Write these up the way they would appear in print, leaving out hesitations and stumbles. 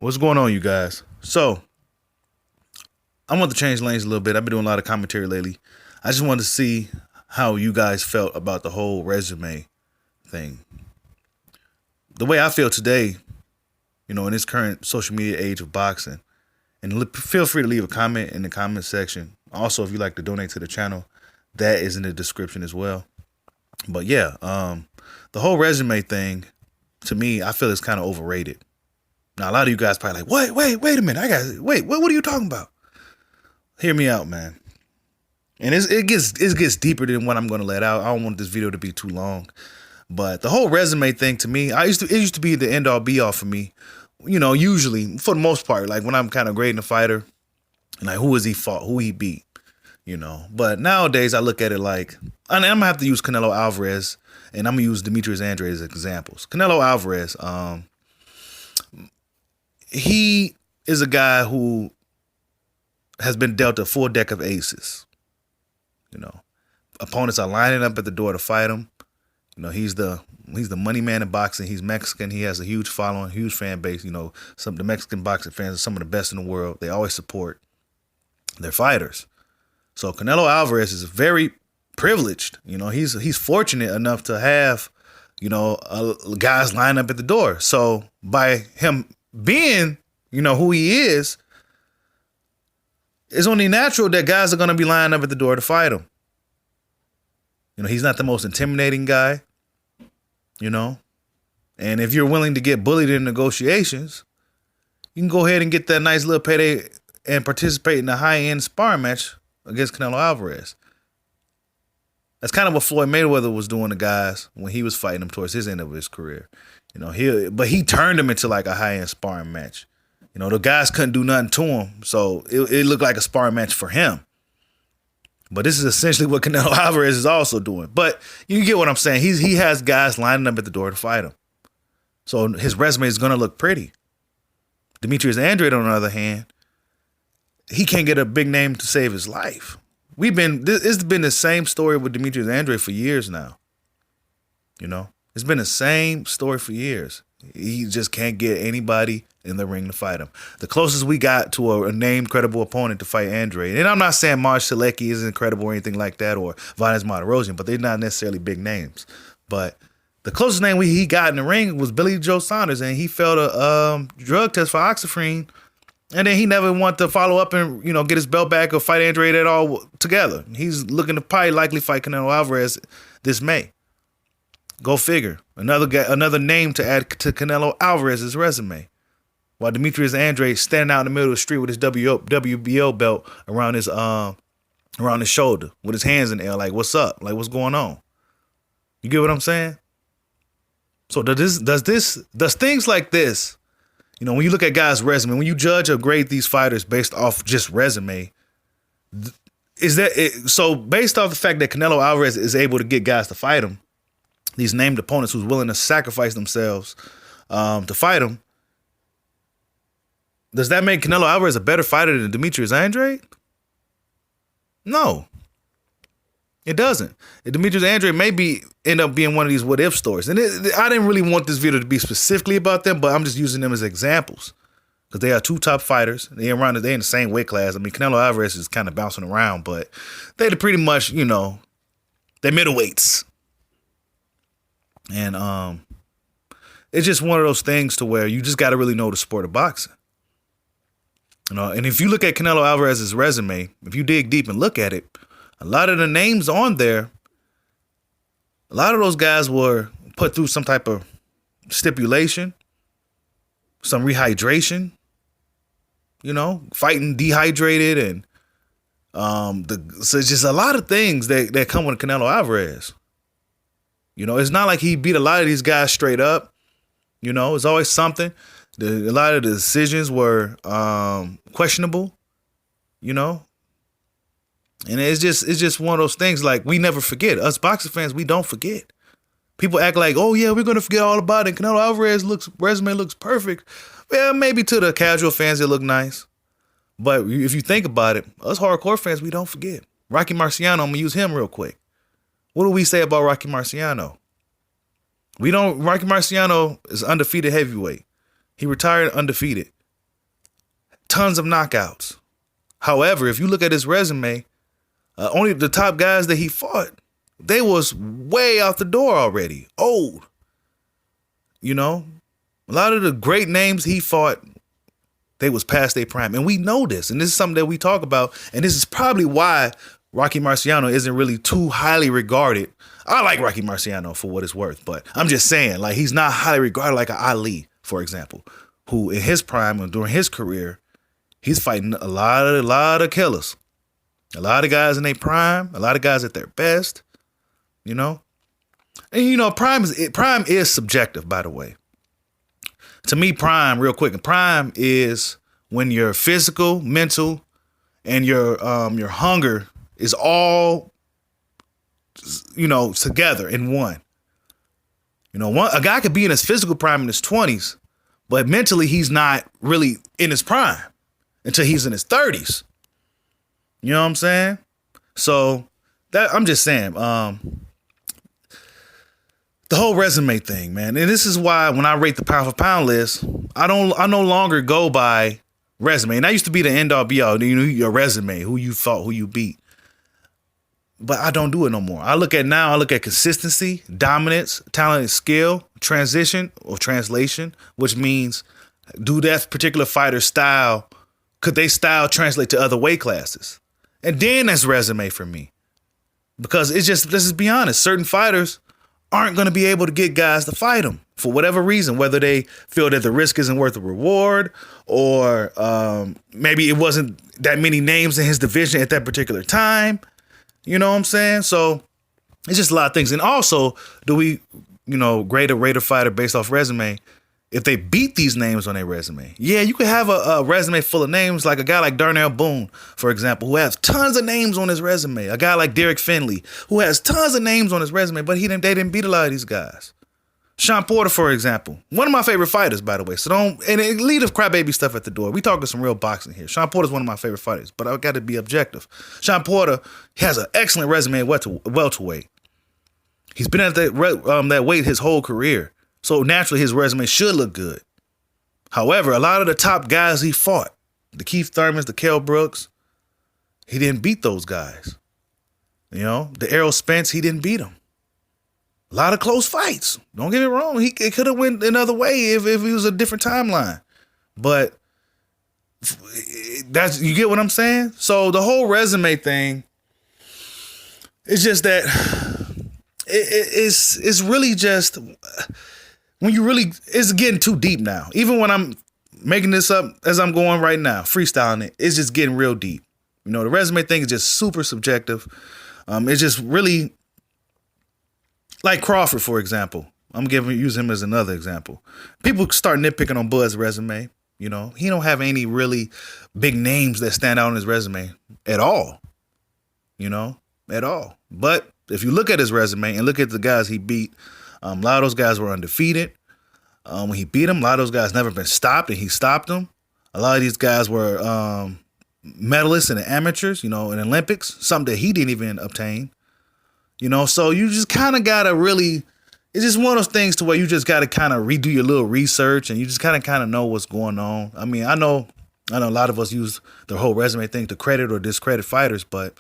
What's going on, you guys? So, I want to change lanes a little bit. I've been doing a lot of commentary lately. I just wanted to see how you guys felt about the whole resume thing. The way I feel today, in this current social media age of boxing, and feel free to leave a comment in the comment section. Also, if you'd like to donate to the channel, that is in the description as well. But yeah, the whole resume thing, to me, I feel it's kind of overrated. Now, a lot of you guys probably like, wait a minute. What are you talking about? Hear me out, man. And it gets deeper than what I'm going to let out. I don't want this video to be too long. But the whole resume thing, to me, it used to be the end all be all for me. Usually, for the most part, like when I'm kind of grading a fighter, and like who has he fought, who he beat, But nowadays, I look at it like, and I'm going to have to use Canelo Alvarez, and I'm going to use Demetrius Andrade as examples. Canelo Alvarez, he is a guy who has been dealt a full deck of aces. Opponents are lining up at the door to fight him. He's the money man in boxing. He's Mexican. He has a huge following, huge fan base. Some of the Mexican boxing fans are some of the best in the world. They always support their fighters. So Canelo Alvarez is very privileged. He's fortunate enough to have, guys line up at the door. So by him being, who he is, it's only natural that guys are going to be lining up at the door to fight him. He's not the most intimidating guy, and if you're willing to get bullied in negotiations, you can go ahead and get that nice little payday and participate in a high-end sparring match against Canelo Alvarez. That's kind of what Floyd Mayweather was doing to guys when he was fighting them towards his end of his career. But he turned him into like a high-end sparring match. The guys couldn't do nothing to him, so it looked like a sparring match for him. But this is essentially what Canelo Alvarez is also doing. But you get what I'm saying. He has guys lining up at the door to fight him. So his resume is going to look pretty. Demetrius Andrade, on the other hand, he can't get a big name to save his life. It's been the same story with Demetrius Andrade for years now. It's been the same story for years. He just can't get anybody in the ring to fight him. The closest we got to a named credible opponent to fight Andrade, and I'm not saying Marge Selecki isn't incredible or anything like that, or Vanes Martirosyan, but they're not necessarily big names. But the closest name he got in the ring was Billy Joe Saunders, and he failed a drug test for oxyfrene, and then he never wanted to follow up and get his belt back or fight Andrade at all together. He's looking to probably likely fight Canelo Alvarez this May. Go figure. Another name to add to Canelo Alvarez's resume. While Demetrius Andrade standing out in the middle of the street with his WBO belt around his shoulder, with his hands in the air, like, what's up? Like, what's going on? You get what I'm saying? So does things like this, when you look at guys' resume, when you judge or grade these fighters based off just resume, so based off the fact that Canelo Alvarez is able to get guys to fight him, these named opponents who's willing to sacrifice themselves to fight him, does that make Canelo Alvarez a better fighter than Demetrius Andrade? No, it doesn't. Demetrius Andrade may end up being one of these what-if stories. And I didn't really want this video to be specifically about them, but I'm just using them as examples because they are two top fighters. They're in the same weight class. I mean, Canelo Alvarez is kind of bouncing around, but they're pretty much, they're middleweights. And it's just one of those things to where you just got to really know the sport of boxing. And if you look at Canelo Alvarez's resume, if you dig deep and look at it, a lot of the names on there, a lot of those guys were put through some type of stipulation, some rehydration, fighting dehydrated, and so it's just a lot of things that come with Canelo Alvarez. It's not like he beat a lot of these guys straight up. It's always something. A lot of the decisions were questionable, and it's just one of those things. Like, we never forget. Us boxing fans, we don't forget. People act like, oh yeah, we're gonna forget all about it. Canelo Alvarez resume looks perfect. Yeah, maybe to the casual fans it look nice, but if you think about it, us hardcore fans, we don't forget. Rocky Marciano, I'm gonna use him real quick. What do we say about Rocky Marciano? Rocky Marciano is undefeated heavyweight. He retired undefeated. Tons of knockouts. However, if you look at his resume, only the top guys that he fought, they was way out the door already. Old. You know? A lot of the great names he fought, they was past their prime. And we know this. And this is something that we talk about. And this is probably why Rocky Marciano isn't really too highly regarded. I like Rocky Marciano for what it's worth. But I'm just saying, like, he's not highly regarded like an Ali, for example, who in his prime and during his career, he's fighting a lot of killers. A lot of guys in their prime, a lot of guys at their best, you know? And, you know, prime is subjective, by the way. To me, prime, real quick, prime is when your physical, mental, and your hunger is all, you know, together in one. You know, a guy could be in his physical prime in his 20s, but mentally he's not really in his prime until he's in his 30s. You know what I'm saying? So that I'm just saying, the whole resume thing, man. And this is why when I rate the pound for pound list, I no longer go by resume. And that used to be the end all be all, you know, your resume, who you fought, who you beat. But I don't do it no more. I look at consistency, dominance, talent and skill, transition or translation, which means do that particular fighter's style, could they style translate to other weight classes? And then that's resume for me. Because it's just, let's just be honest, certain fighters aren't going to be able to get guys to fight them for whatever reason, whether they feel that the risk isn't worth the reward or maybe it wasn't that many names in his division at that particular time. You know what I'm saying? So it's just a lot of things. And also, do we, you know, grade a fighter based off resume if they beat these names on their resume? Yeah, you could have a resume full of names, like a guy like Darnell Boone, for example, who has tons of names on his resume. A guy like Derek Finley, who has tons of names on his resume, but they didn't beat a lot of these guys. Sean Porter, for example, one of my favorite fighters, by the way. So leave the crybaby stuff at the door. We talking some real boxing here. Sean Porter's one of my favorite fighters, but I got to be objective. Sean Porter has an excellent resume at welterweight. He's been at that weight his whole career. So naturally, his resume should look good. However, a lot of the top guys he fought, the Keith Thurmans, the Kell Brooks, he didn't beat those guys. You know, the Errol Spence, he didn't beat them. A lot of close fights. Don't get me wrong. It could have went another way if it was a different timeline. But you get what I'm saying? So the whole resume thing, it's just that it's really just when you really, it's getting too deep now. Even when I'm making this up as I'm going right now, freestyling it, it's just getting real deep. You know, the resume thing is just super subjective. It's just really like Crawford, for example. I'm use him as another example. People start nitpicking on Bud's resume. You know, he don't have any really big names that stand out on his resume at all. You know, at all. But if you look at his resume and look at the guys he beat, a lot of those guys were undefeated. When he beat them, a lot of those guys never been stopped, and he stopped them. A lot of these guys were medalists in the amateurs, you know, in Olympics, something that he didn't even obtain. You know, so you just kind of got to really, it's just one of those things to where you just got to kind of redo your little research and you just kind of know what's going on. I mean, I know a lot of us use the whole resume thing to credit or discredit fighters, but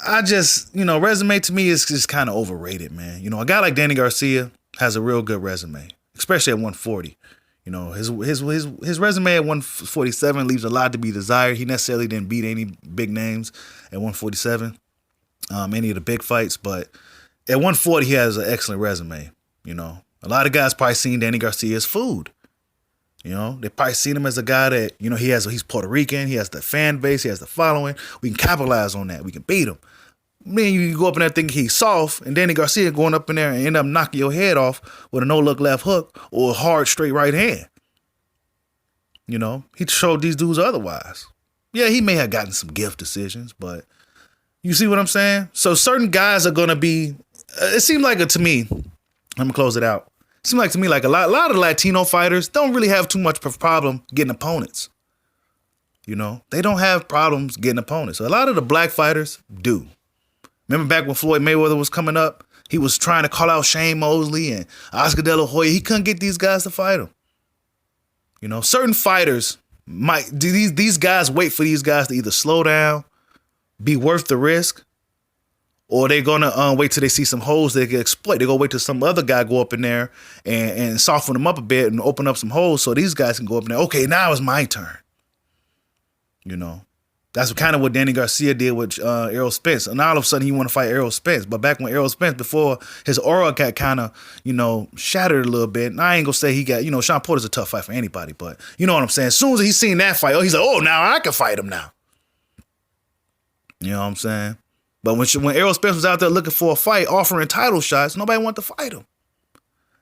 I just, you know, resume to me is just kind of overrated, man. You know, a guy like Danny Garcia has a real good resume, especially at 140. You know, his resume at 147 leaves a lot to be desired. He necessarily didn't beat any big names at 147. Any of the big fights, but at 140 he has an excellent resume. You know, a lot of guys probably seen Danny Garcia as food. You know, they probably seen him as a guy that, you know, he's Puerto Rican, he has the fan base, he has the following. We can capitalize on that. We can beat him. Man, you go up in there thinking he's soft, and Danny Garcia going up in there and end up knocking your head off with a no-look left hook or a hard straight right hand. You know, he showed these dudes otherwise. Yeah, he may have gotten some gift decisions, but you see what I'm saying? So certain guys are going to be, it seemed like to me, I'm going to close it out. It seemed like to me like a lot of Latino fighters don't really have too much problem getting opponents. You know, they don't have problems getting opponents. So a lot of the black fighters do. Remember back when Floyd Mayweather was coming up? He was trying to call out Shane Mosley and Oscar De La Hoya. He couldn't get these guys to fight him. You know, certain fighters these guys wait for these guys to either slow down, be worth the risk, or they're gonna wait till they see some holes they can exploit. They're gonna wait till some other guy go up in there and soften them up a bit and open up some holes so these guys can go up in there. Okay, now it's my turn. You know, that's kind of what Danny Garcia did with Errol Spence. And now all of a sudden he want to fight Errol Spence. But back when Errol Spence, before his aura got kind of, you know, shattered a little bit. And I ain't gonna say he got, you know, Sean Porter's a tough fight for anybody, but you know what I'm saying? As soon as he seen that fight, he's like, oh, now I can fight him now. You know what I'm saying? But when Errol Spence was out there looking for a fight, offering title shots, nobody wanted to fight him.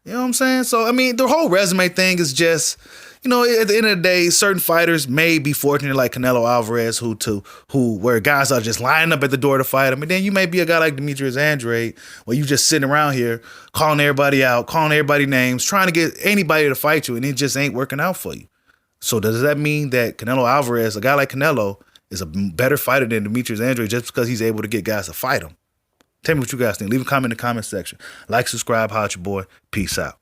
You know what I'm saying? So, I mean, the whole resume thing is just, you know, at the end of the day, certain fighters may be fortunate like Canelo Alvarez, where guys are just lining up at the door to fight him. And then you may be a guy like Demetrius Andrade, where you just sitting around here calling everybody out, calling everybody names, trying to get anybody to fight you, and it just ain't working out for you. So does that mean that Canelo Alvarez, a guy like Canelo, is a better fighter than Demetrius Andrade just because he's able to get guys to fight him? Tell me what you guys think. Leave a comment in the comment section. Like, subscribe, holla at your boy. Peace out.